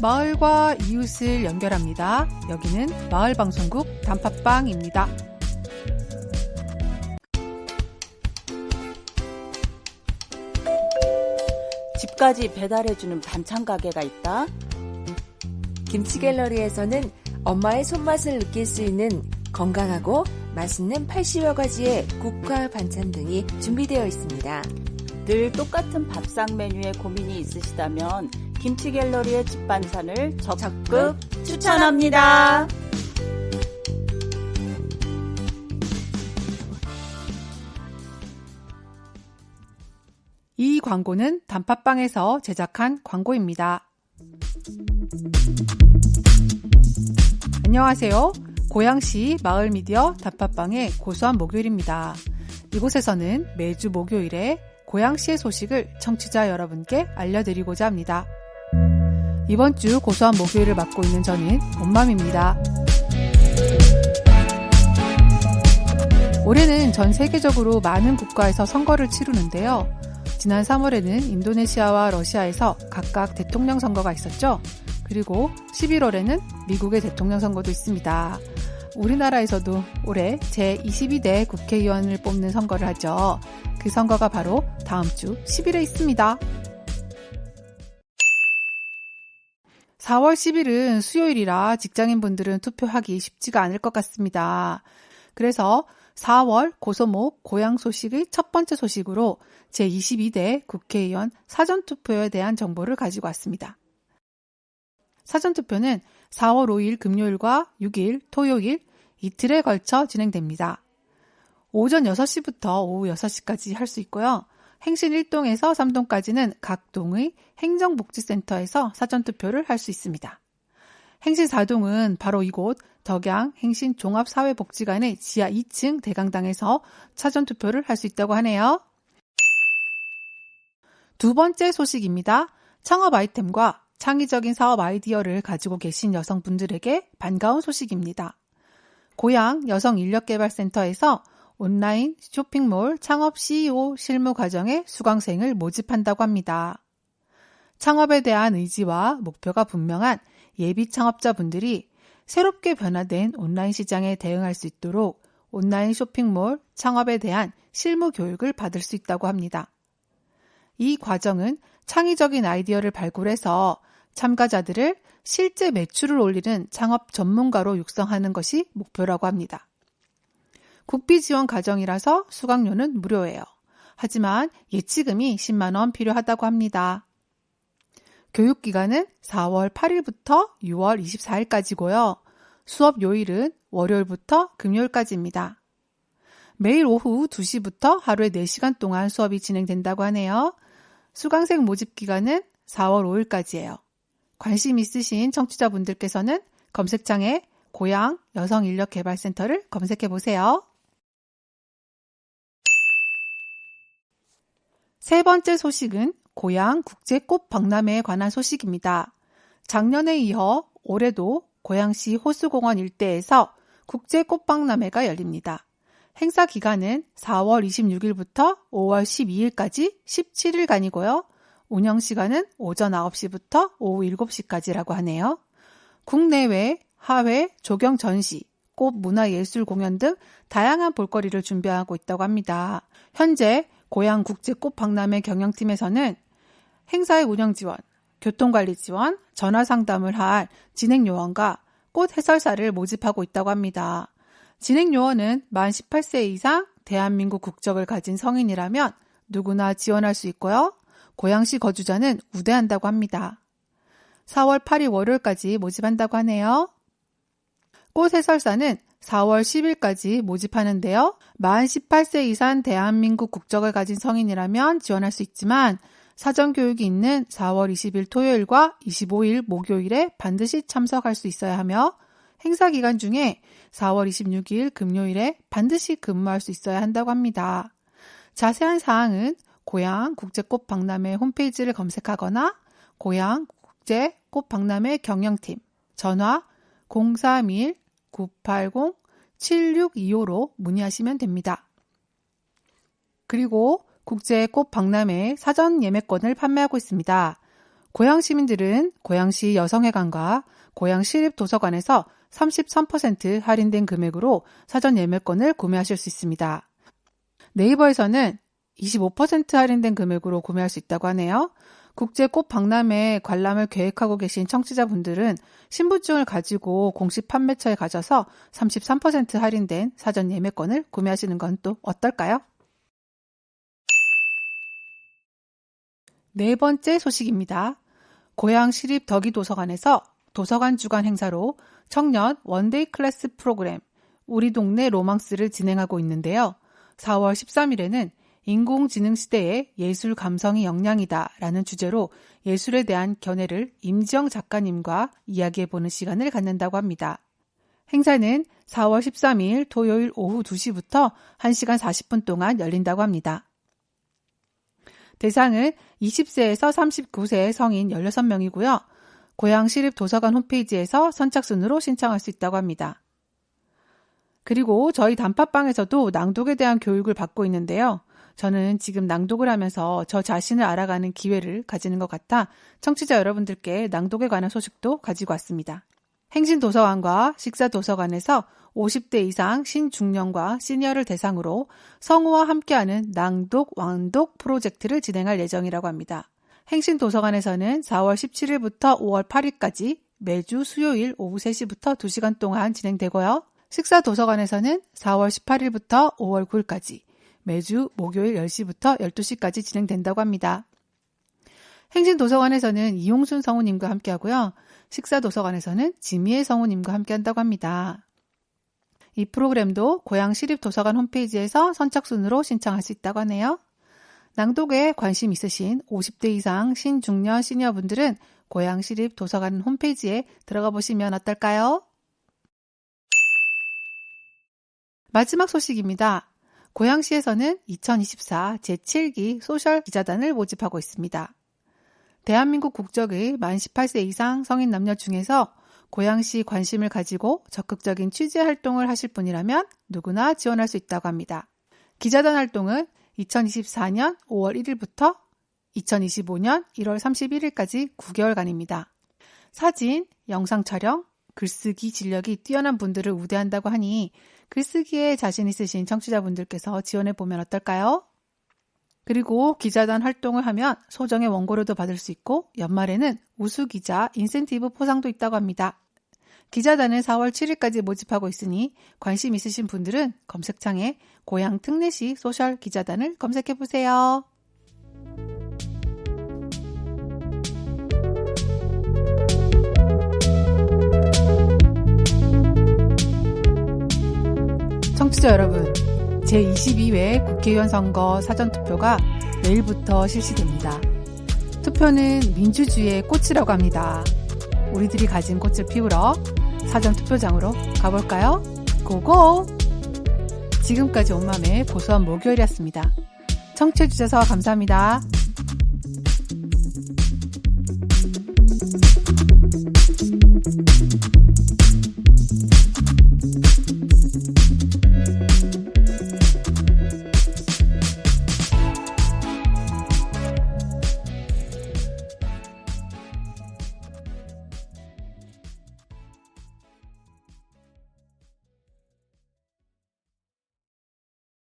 마을과 이웃을 연결합니다. 여기는 마을방송국 단팥빵입니다. 집까지 배달해주는 반찬 가게가 있다. 김치갤러리에서는 엄마의 손맛을 느낄 수 있는 건강하고 맛있는 80여 가지의 국화 반찬 등이 준비되어 있습니다. 늘 똑같은 밥상 메뉴에 고민이 있으시다면 김치갤러리의 집반찬을 적극 추천합니다. 이 광고는 단팥빵에서 제작한 광고입니다. 안녕하세요. 고양시 마을미디어 단팥빵의 고소한 목요일입니다. 이곳에서는 매주 목요일에 고양시의 소식을 청취자 여러분께 알려드리고자 합니다. 이번 주 고소한 목요일을 맡고 있는 저는 온맘입니다. 올해는 전 세계적으로 많은 국가에서 선거를 치르는데요. 지난 3월에는 인도네시아와 러시아에서 각각 대통령 선거가 있었죠. 그리고 11월에는 미국의 대통령 선거도 있습니다. 우리나라에서도 올해 제22대 국회의원을 뽑는 선거를 하죠. 그 선거가 바로 다음 주 10일에 있습니다. 4월 10일은 수요일이라 직장인분들은 투표하기 쉽지가 않을 것 같습니다. 그래서 4월 고소목 고향 소식의 첫 번째 소식으로 제22대 국회의원 사전투표에 대한 정보를 가지고 왔습니다. 사전투표는 4월 5일 금요일과 6일 토요일 이틀에 걸쳐 진행됩니다. 오전 6시부터 오후 6시까지 할 수 있고요. 행신 1동에서 3동까지는 각 동의 행정복지센터에서 사전투표를 할 수 있습니다. 행신 4동은 바로 이곳 덕양 행신종합사회복지관의 지하 2층 대강당에서 사전투표를 할 수 있다고 하네요. 두 번째 소식입니다. 창업 아이템과 창의적인 사업 아이디어를 가지고 계신 여성분들에게 반가운 소식입니다. 고양 여성인력개발센터에서 온라인 쇼핑몰 창업 CEO 실무 과정에 수강생을 모집한다고 합니다. 창업에 대한 의지와 목표가 분명한 예비 창업자분들이 새롭게 변화된 온라인 시장에 대응할 수 있도록 온라인 쇼핑몰 창업에 대한 실무 교육을 받을 수 있다고 합니다. 이 과정은 창의적인 아이디어를 발굴해서 참가자들을 실제 매출을 올리는 창업 전문가로 육성하는 것이 목표라고 합니다. 국비 지원 과정이라서 수강료는 무료예요. 하지만 예치금이 10만 원 필요하다고 합니다. 교육기간은 4월 8일부터 6월 24일까지고요. 수업 요일은 월요일부터 금요일까지입니다. 매일 오후 2시부터 하루에 4시간 동안 수업이 진행된다고 하네요. 수강생 모집 기간은 4월 5일까지예요. 관심 있으신 청취자분들께서는 검색창에 고양 여성인력개발센터를 검색해 보세요. 세 번째 소식은 고양 국제꽃박람회에 관한 소식입니다. 작년에 이어 올해도 고양시 호수공원 일대에서 국제꽃박람회가 열립니다. 행사 기간은 4월 26일부터 5월 12일까지 17일간이고요. 운영 시간은 오전 9시부터 오후 7시까지라고 하네요. 국내외, 하회, 조경 전시, 꽃 문화예술 공연 등 다양한 볼거리를 준비하고 있다고 합니다. 현재 고양 국제꽃박람회 경영팀에서는 행사의 운영 지원, 교통관리 지원, 전화 상담을 할 진행 요원과 꽃 해설사를 모집하고 있다고 합니다. 진행 요원은 만 18세 이상 대한민국 국적을 가진 성인이라면 누구나 지원할 수 있고요. 고양시 거주자는 우대한다고 합니다. 4월 8일 월요일까지 모집한다고 하네요. 꽃 해설사는 4월 10일까지 모집하는데요. 만 18세 이상 대한민국 국적을 가진 성인이라면 지원할 수 있지만 사전교육이 있는 4월 20일 토요일과 25일 목요일에 반드시 참석할 수 있어야 하며 행사 기간 중에 4월 26일 금요일에 반드시 근무할 수 있어야 한다고 합니다. 자세한 사항은 고양 국제꽃박람회 홈페이지를 검색하거나 고양 국제꽃박람회 경영팀 전화 031-980-7625로 문의하시면 됩니다. 그리고 국제꽃박람회 사전 예매권을 판매하고 있습니다. 고양 시민들은 고양시 여성회관과 고양시립도서관에서 33% 할인된 금액으로 사전 예매권을 구매하실 수 있습니다. 네이버에서는 25% 할인된 금액으로 구매할 수 있다고 하네요. 국제꽃박람회 관람을 계획하고 계신 청취자분들은 신분증을 가지고 공식 판매처에 가셔서 33% 할인된 사전 예매권을 구매하시는 건 또 어떨까요? 네 번째 소식입니다. 고양시립 덕이도서관에서 도서관 주간 행사로 청년 원데이 클래스 프로그램 우리 동네 로망스를 진행하고 있는데요. 4월 13일에는 인공지능 시대의 예술 감성이 역량이다 라는 주제로 예술에 대한 견해를 임지영 작가님과 이야기해보는 시간을 갖는다고 합니다. 행사는 4월 13일 토요일 오후 2시부터 1시간 40분 동안 열린다고 합니다. 대상은 20세에서 39세 성인 16명이고요. 고양시립도서관 홈페이지에서 선착순으로 신청할 수 있다고 합니다. 그리고 저희 단팥방에서도 낭독에 대한 교육을 받고 있는데요. 저는 지금 낭독을 하면서 저 자신을 알아가는 기회를 가지는 것 같아 청취자 여러분들께 낭독에 관한 소식도 가지고 왔습니다. 행신도서관과 식사도서관에서 50대 이상 신중년과 시니어를 대상으로 성우와 함께하는 낭독, 완독 프로젝트를 진행할 예정이라고 합니다. 행신도서관에서는 4월 17일부터 5월 8일까지 매주 수요일 오후 3시부터 2시간 동안 진행되고요. 식사도서관에서는 4월 18일부터 5월 9일까지 매주 목요일 10시부터 12시까지 진행된다고 합니다. 행신도서관에서는 이용순 성우님과 함께하고요. 식사도서관에서는 지미애 성우님과 함께한다고 합니다. 이 프로그램도 고양시립도서관 홈페이지에서 선착순으로 신청할 수 있다고 하네요. 낭독에 관심 있으신 50대 이상 신중년 시니어분들은 고양시립도서관 홈페이지에 들어가 보시면 어떨까요? 마지막 소식입니다. 고양시에서는 2024 제7기 소셜 기자단을 모집하고 있습니다. 대한민국 국적의 만 18세 이상 성인 남녀 중에서 고양시 관심을 가지고 적극적인 취재 활동을 하실 분이라면 누구나 지원할 수 있다고 합니다. 기자단 활동은 2024년 5월 1일부터 2025년 1월 31일까지 9개월간입니다. 사진, 영상 촬영, 글쓰기 진력이 뛰어난 분들을 우대한다고 하니 글쓰기에 자신 있으신 청취자분들께서 지원해보면 어떨까요? 그리고 기자단 활동을 하면 소정의 원고료도 받을 수 있고 연말에는 우수기자 인센티브 포상도 있다고 합니다. 기자단은 4월 7일까지 모집하고 있으니 관심 있으신 분들은 검색창에 고양 특례시 소셜 기자단을 검색해보세요. 청취자 여러분, 제22회 국회의원 선거 사전투표가 내일부터 실시됩니다. 투표는 민주주의의 꽃이라고 합니다. 우리들이 가진 꽃을 피우러 사전투표장으로 가볼까요? 고고! 지금까지 온맘의 고소한 목요일이었습니다. 청취해주셔서 감사합니다.